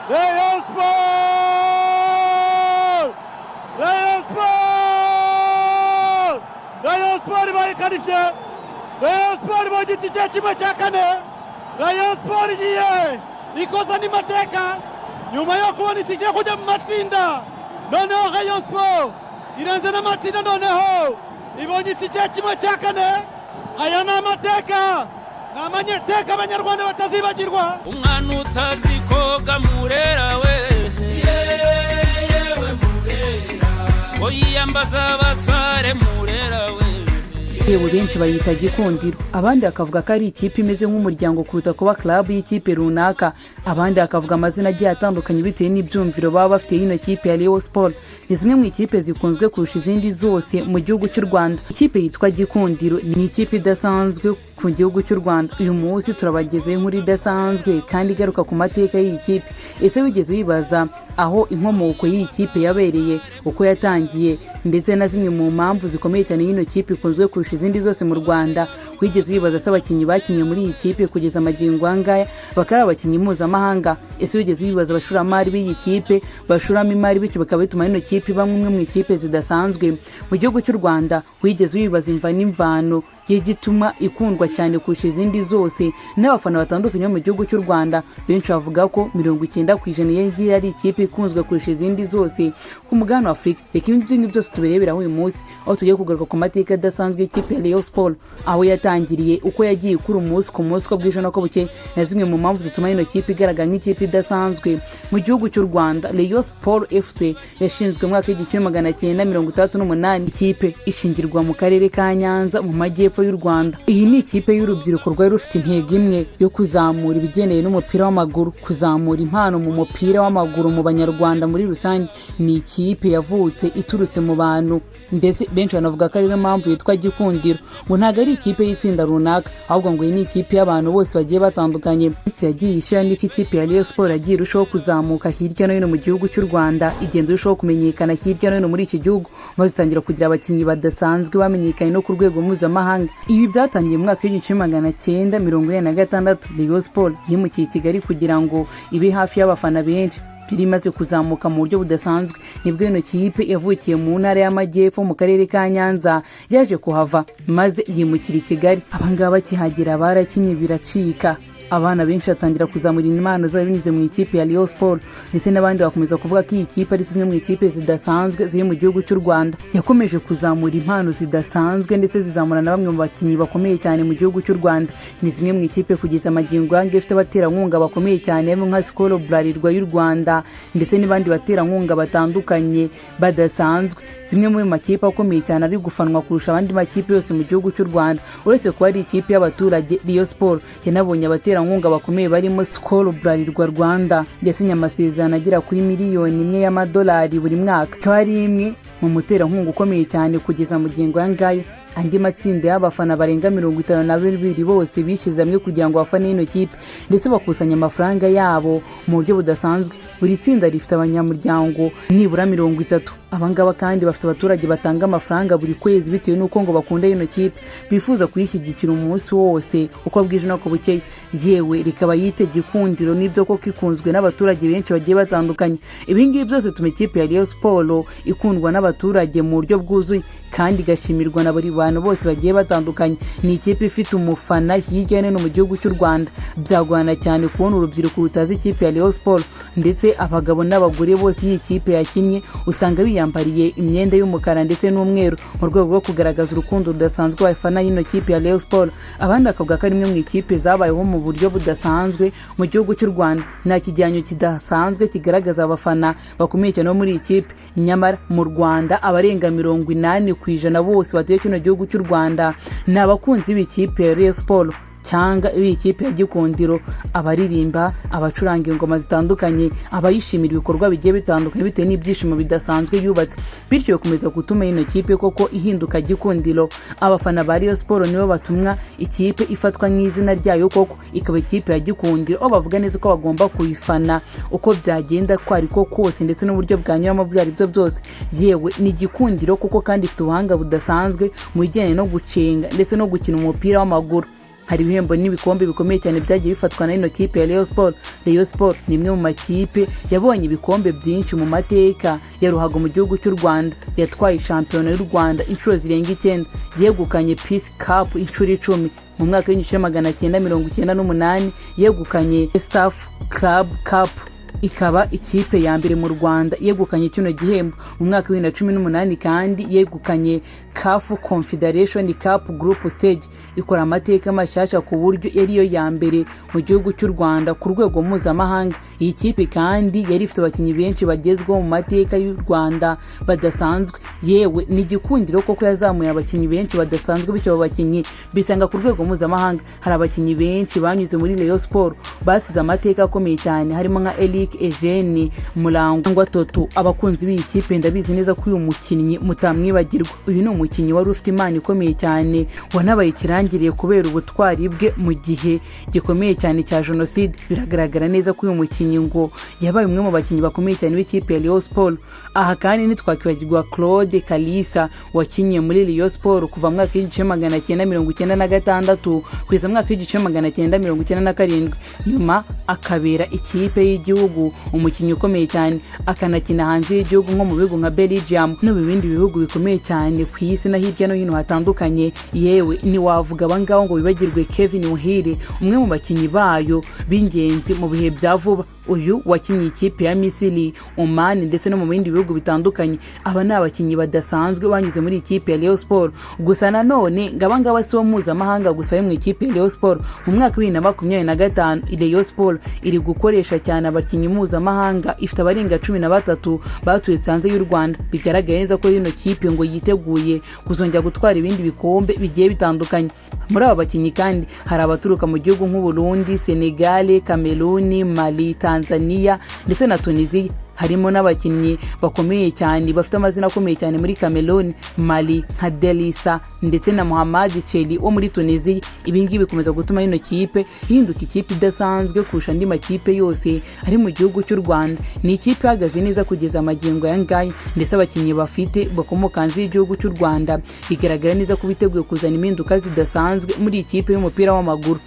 Rayon Sport! Rayon Sport! Rayon Sport bayikarishye. Rayon Sport mu giti cya kimwe cya kane. Rayon Sport igiye ikoza n'Amateka nyuma yo kubona itike kujya mu matsinda. Noneho Rayon Sport irenze n'amatsinda, noneho ibonye itike cya kimwe cya kane. Aya ni Amateka, ni Amateka abanyarwanda batazibagirwa. Umwana utazi koga murera we, yewe murera, oyiyambaza abasare murera we. Yewe benshi bayita Gikundiro, abandi akavuga ko ari ikipe imeze nk'umuryango kuruta kuba club y'ikipe runaka, abandi akavuga amazina agiye atandukanye bitewe n'ibyumviro baba bafite y'ino kipe ya Rayon Sport. Ni zimwe mu ikipe zikunzwe kurusha izindi zose mu gihugu cy'u Rwanda. Ikipe yitwa Gikundiro ni ikipe idasanzwe ku gihugu cy'u Rwanda. Uyu munsi turabagezeho inkuru idasanzwe kandi igaruka ku mateka y'iyi kipe. Ese wigeze wibaza aho inkomoko y'iyi kipe yabereye, uko yatangiye, ndetse na zimwe mu mpamvu zikomeye cyane y'ino kipe ikunzwe kurusha izindi zose mu Rwanda? Wigeze wibaza se abakinnyi bakinnye muri iyi kipe kugeza amagingo angaya bakaba abakinnyi mpuzamahanga? Ese wigeze wibaza abashoramari b'iyi kipe bashoramo imari bityo bakaba bituma ino kipe iba imwe mu ikipe zidasanzwe mu gihugu cy'u Rwanda? Wigeze wibaza imva n'imvano y'igituma ikundwa cyane kurusha izindi zose n'abafana batandukanye mu gihugu cy'u Rwanda? Benshi bavuga ko 90% y'iyi ari ikipe ikunzwe kurusha izindi zose ku mugabane wa Afurika. Reka ibintu byose tubirebera uyu munsi, aho tugiye kugaruka ku mateka adasanzwe y'ikipe ya Rayon Sport, aho yatangiriye, uko yagiye ikura umunsi ku munsi, ko bwije no ko buke, na zimwe mu mpamvu zituma ino kipe igaragara nk'ikipe idasanzwe mu gihugu cy'u Rwanda. Rayon Sport FC yashinzwe mu mwaka w'1968. Ikipe ishingirwa mu karere ka Nyanza mu majyepfo y'u Rwanda. Iyi ni ikipe y'urubyiruko rwari rufite intego imwe yo kuzamura ibigendanye n'umupira w'amaguru, kuzamura impano mu mupira w'amaguru mu banyarwanda muri rusange. Ni ikipe yavutse iturutse mu bantu, ndetse benshi banavuga ko ari yo mpamvu yitwa Gikundiro, ngo ntabwo ari ikipe y'itsinda runaka, ahubwo ngo iyi ni ikipe y'abantu bose bagiye batandukanye. Isi yagiye ishira niko ikipe ya Rayon Sport yagiye irushaho kuzamuka hirya no hino mu gihugu cy'u Rwanda, igenda irushaho kumenyekana hirya no hino muri iki gihugu, maze itangira kugira abakinnyi badasanzwe bamenyekanye no ku rwego mpuzamahanga. Ibi byatangiye mu mwaka w'1946. Rayon Sport yimukiye i Kigali kugira ngo ibe hafi y'abafana benshi. Yari imaze kuzamuka mu buryo budasanzwe nibwo ino kipe yavukiye mu ntara y'Amajyepfo mu karere ka Nyanza yaje kuhava maze yimukira i Kigali. Abangaba bakihagera barakinye biracika, abana benshi batangira kuzamura impano zabo binyuze mu ikipe ya Rayon Sport, ndetse n'abandi bakomeza kuvuga ko iyi kipe ari zimwe mu ikipe zidasanzwe ziri mu gihugu cy'u Rwanda. Yakomeje kuzamura impano zidasanzwe ndetse zizamura na bamwe mu bakinnyi bakomeye cyane mu gihugu cy'u Rwanda. Ni zimwe mu ikipe kugeza amagingo yange ifite abaterankunga bakomeye cyane nka Skol Bralirwa y'u Rwanda ndetse n'abandi baterankunga batandukanye badasanzwe. Zimwe mu makipe akomeye cyane ari gufanwa kurusha abandi makipe yose mu gihugu cy'u Rwanda. Uretse kuba ari ikipe y'abaturage, Rayon Sport yanabonye abaterankunga bakomeye barimo Skol Bralirwa Rwanda yasinye amasezerano agera kuri miliyoni 1 y'amadolari buri mwaka. Akaba ari imwe mu muterankunga ukomeye cyane kugeza mu gingo yangaye. Andi matsinda y'abafana barenga 52 bose bishize hamwe kugira ngo bafane ino kipe, ndetse bakusanya amafaranga yabo mu buryo budasanzwe. Buri tsinda rifite abanyamuryango nibura 30. Abangaba kandi bafite abaturage batanga amafaranga buri kwezi bitewe n'uko ngo bakunda ino kipe, bifuza kuyishyigikira umunsi wose uko bwije no kubukeye. Yewe rikaba yite Gikundiro n'ibyo ko kikunzwe n'abaturage benshi bagiye batandukanye. Ibi ngibi byose tuma ikipe ya Rayon Sport ikundwa n'abaturage mu buryo bwuzuye kandi gashimirwa na buri bantu bose bagiye batandukanye. Ni ikipe ifite umufana hirya no hino mu gihugu cy'u Rwanda. Byagorana cyane kubona urubyiruko rutazi ikipe ya Rayon Sport, ndetse abagabo n'abagore bose iyi kipe yakinnye usanga biyambariye imyenda y'umukara ndetse n'umweru mu rwego rwo kugaragaza urukundo rudasanzwe bafana y'ino kipe ya Rayon Sport. Abandi akavuga ko ari imwe mu ikipe zabayeho mu buryo budasanzwe mu gihugu cy'u Rwanda. Nta kijyanyo kidasanzwe kigaragaza abafana bakomeye cyane muri iyi kipe, nyamara mu Rwanda abarenga 80% bose batuye kino gihugu cy'u Rwanda ni abakunzi b'ikipe ya Rayon Sport cyangwa ikipe ya Gikundiro. Abaririmba, abacuranga ingoma zitandukanye, abayishimira ibikorwa bigiye bitandukanye bitewe n'ibyishimo bidasanzwe yubatse, bityo bikomeza gutuma ino kipe koko ihinduka Gikundiro. Abafana ba Rayon Sport nibo batumwa ikipe ifatwa nk'izina ryayo koko ikaba ikipe ya Gikundiro, aho bavuga neza ko bagomba kuyifana uko byagenda kwari ko kose ndetse n'uburyo bwanyuramo bwari byo byose. Yewe ni Gikundiro koko kandi ifite ubuhanga budasanzwe mu bijyanye no gucenga ndetse no gukina umupira w'amaguru. hari ibihembo n'ibikombe bikomeye cyane byagiye bifatwa na ino kipe ya Rayon Sport. Rayon Sport ni imwe mu makipe yabonye ibikombe byinshi mu mateka ya ruhago mu gihugu cy'u Rwanda. Yatwaye shampiyona y'u Rwanda inshuro zirenga 9, yegukanye Peace Cup inshuro 10. Mu mwaka w'1998 yegukanye SAF Club Cup, ikaba ikipe ya mbere mu Rwanda yegukanye kino gihembo. Mu mwaka wa 2018 kandi yegukanye CAF Confederation Cup Group Stage, ikora amateka mashyashya ku buryo yari yo ya mbere mu gihugu cy'u Rwanda ku rwego mpuzamahanga. Iyi kipe kandi yari ifite abakinnyi benshi bagezweho mu mateka y'u Rwanda badasanzwe, yewe ni igikundiro koko yazamuye abakinnyi benshi badasanzwe, bityo abo bakinnyi bisanga ku rwego mpuzamahanga. Hari abakinnyi benshi banyuze muri Rayon Sport basize amateka akomeye cyane, harimo nka Eugene Murangwa Toto. Abakunzi b'iyi kipe ndabizi neza ko uyu mukinnyi mutamwibagirwa. Uyu ni umukinnyi wari ufite imana ikomeye cyane, wanabaye ikirangiriye kubera ubutwari bwe mu gihe gikomeye cyane cya jenoside. Biragaragara neza ko uyu mukinnyi ngo yabaye umwe mu bakinnyi bakomeye cyane b'ikipe ya Rayon Sport. Aha kandi ntitwakwibagirwa Claude Kalisa wakinnye muri Rayon Sport kuva mu mwaka w'1996 kugeza mu mwaka w'1997, nyuma akabera ikipe y'igihugu umukinnyi ukomeye cyane, akanakina hanze y'igihugu nko mu bihugu nka Belgium no mu bindi bihugu bikomeye cyane ku isi na hirya no hino hatandukanye. Yewe ni wavuga abangabo ngo bibagirwe Kevin Muhire, umwe mu bakinnyi bayo b'ingenzi mu bihe bya vuba. Uyu wakinnye ikipe ya Misiri, Oman ndetse no mu bindi bihugu bitandukanye. Aba ni abakinnyi badasanzwe banyuze muri ikipe ya Rayon Sport. Gusa nanone ngabangaba si bo mpuzamahanga gusa yo mu ikipe ya Rayon Sport. Mu mwaka wa 2025 Rayon Sport iri gukoresha cyane abakinnyi mpuzamahanga, ifite abarenga 13 batuye hanze y'u Rwanda. Bigaragara neza ko ino kipe ngo yiteguye kuzongera gutwara ibindi bikombe bigiye bitandukanye. Muri aba bakinnyi kandi hari abaturuka mu gihugu nk'u Burundi, Senegal, Cameroon, Mali, Tanzania ndetse na Tunisia. Harimo n'abakinnyi bakomeye cyane bafite amazina akomeye cyane muri Cameroon, Mali nka Delisa ndetse na Mohamed Cheli wo muri Tunisia. Ibi ngibi bikomeza gutuma ino kipe ihinduka ikipe idasanzwe kurusha andi makipe yose ari mu gihugu cy'u Rwanda. Ni ikipe ihagaze neza kugeza amagingo ya ngaya, ndetse abakinnyi bafite bakomoka hanze y'igihugu cy'u Rwanda bigaragara neza ko biteguye kuzana impinduka zidasanzwe muri ikipe y'umupira w'amaguru.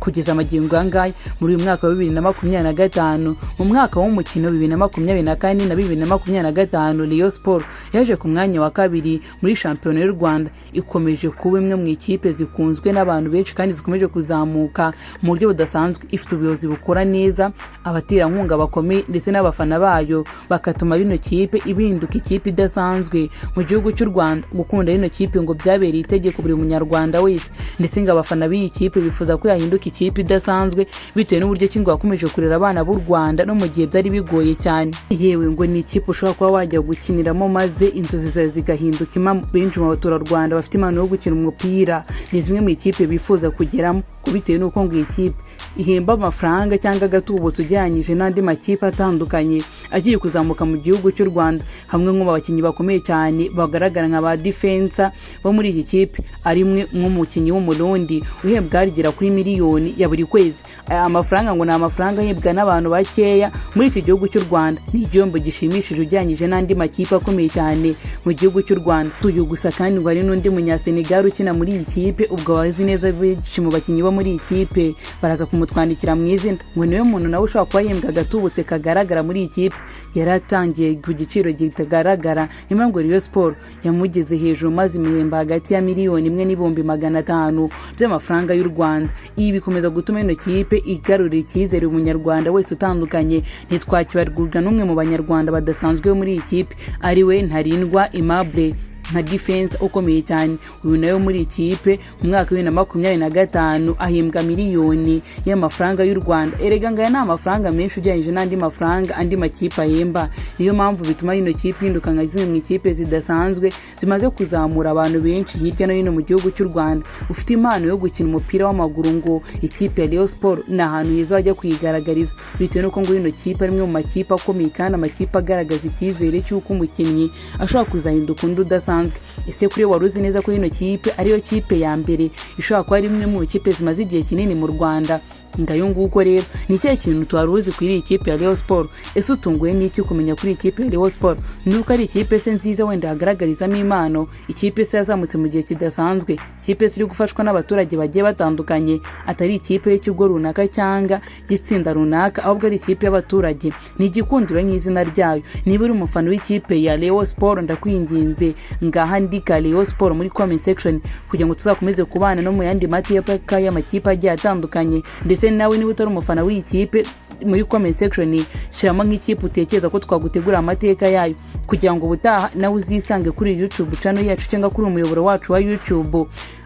Kugeza amagingo angaya muri uyu mwaka wa 2025, mu mwaka w'umukino 2024 na 2025 Rayon Sport yaje ku mwanya wa kabiri muri shampiyona y'u Rwanda. Ikomeje kuba imwe mu ikipe zikunzwe n'abantu benshi kandi zikomeje kuzamuka mu buryo budasanzwe. Ifite ubuyobozi bukora neza, abaterankunga bakomeye ndetse n'abafana bayo bakatuma bino kipe ibinduka ikipe idasanzwe mu gihugu cy'u Rwanda. Gukunda ino kipe ngo byabereye itegeko buri munyarwanda wese, ndetse ngo abafana b'iyi kipe bifuza ko yahinduka ikipe idasanzwe bitewe n'uburyo kingo yakomeje kurera abana b'u Rwanda no mu gihe byari bigoye cyane. Yewe ngo ni ikipe ushobora kuba wajya gukiniramo maze inzozi zawe zigahinduka impamo. Benshi mu baturarwanda bafite impano yo gukina umupira ni zimwe mu ikipe bifuza kugeramo, bitewe n'uko ngo iyi kipe ihemba amafaranga cyangwa agatubutse ujyanyije n'andi makipe atandukanye agiye kuzamuka mu gihugu cy'u Rwanda. Hamwe mu bakinnyi bakomeye cyane bagaragara nka ba defensa bo muri iki kipe ari mwe nk'umukinnyi w'umurundi uhembwa rigera kuri miliyoni ya buri kwezi. Aya amafaranga ngo ni amafaranga ahembwa n'abantu bakeya muri iki gihugu cy'u Rwanda. Ni igihembo gishimishije ujyanyije n'andi makipe akomeye cyane mu gihugu cy'u Rwanda. Uyu gusa kandi ngo ari n'undi munyasenegal ukina muri iyi kipe, ubwo bazi neza benshi mu bakinnyi bo muri iyi kipe baraza kumutwandikira mu izina ngo niwe muntu nawe ushobora kuba yembwa agatubutse kagaragara muri iyi kipe. Yaratangiye ku giciro kitagaragara, nyuma ngo Rayon Sport yamugeze hejuru maze imihemba hagati ya miliyoni 1,500,000 by'amafaranga y'u Rwanda. Ibi bikomeza gutuma ino kipe igarurira icyizere umunyarwanda wese utandukanye. Ntitwakibarwa n'umwe mu banyarwanda badasanzwe muri iyi kipe ari we Ntarindwa Aimable nka defense ukomeye cyane. Uyu nawe muri ikipe mu mwaka wa 2025 ahembwa miliyoni y'amafaranga y'u Rwanda. Erega ngaya na amafaranga menshi ujyanyije n'andi mafaranga andi makipe ahemba. Niyo mpamvu bituma ino kipe induka nka zimwe mu ikipe zidasanzwe zimaze kuzamura abantu benshi hirya no hino mu gihugu cy'u Rwanda. Ufite impano yo gukina umupira w'amaguru ngo ikipe ya Rayon Sport ni ahantu heza wajya kuyigaragariza, bitewe n'uko ngo ino kipe ari imwe mu makipe akomeye kandi amakipe agaragaza icyizere cy'uko umukinnyi ashobora kuzahinduka undi udasanzwe. Ese kuri wari uzi neza ko ino kipe ariyo kipe ya mbere ishobora kuba ari imwe mu kipe zimaze igihe kinini mu Rwanda ngayo nguko rero ni cyo kintu twaruzi kuri ikipe ya Rayon Sport. Ese utunguye n'iki kumenya kuri ikipe ya Rayon Sport? Nuko ari ikipe se nziza wenda hagaragarizamo impano, ikipe se yazamutse mu gihe kidasanzwe, ikipe se iri gufashwa n'abaturage bagiye batandukanye, atari ikipe y'ikigo runaka cyangwa gitsinda runaka, ahubwo ari ikipe y'abaturage. Ni igikundiro nk'izina ryayo. Niba uri umufana w'ikipe ya Rayon Sport, ndakwinginze ngaha ndika Rayon Sport muri comment section kugira ngo tuzakomeze kubana no mu yandi mateka y'amakipe agiye atandukanye. Ndetse nawe niba utari umufana w'ikipe, muri comment section shiramo nk'ikipe utekereza ko twagutegura amateka yayo, kugira ngo ubutaha nawe uzisange kuri YouTube channel yacu cyangwa kuri umuyoboro wacu wa YouTube,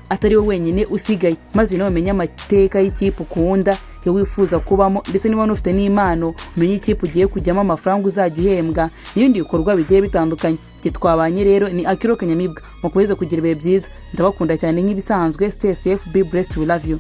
atari we wenyine usigaye, maze nawe umenye amateka y'ikipe ukunda yo wifuza kubamo. Ndetse niba ufite n'impano, umenye ikipe ugiye kujyamo, amafaranga uzajya uhembwa n'ibindi bikorwa bigiye bitandukanye. Twabanye rero ni Akiro Kanyamibwa, mukomeze kugira ibihe byiza. Ndabakunda cyane nk'ibisanzwe. Stay safe, be blessed, we love you.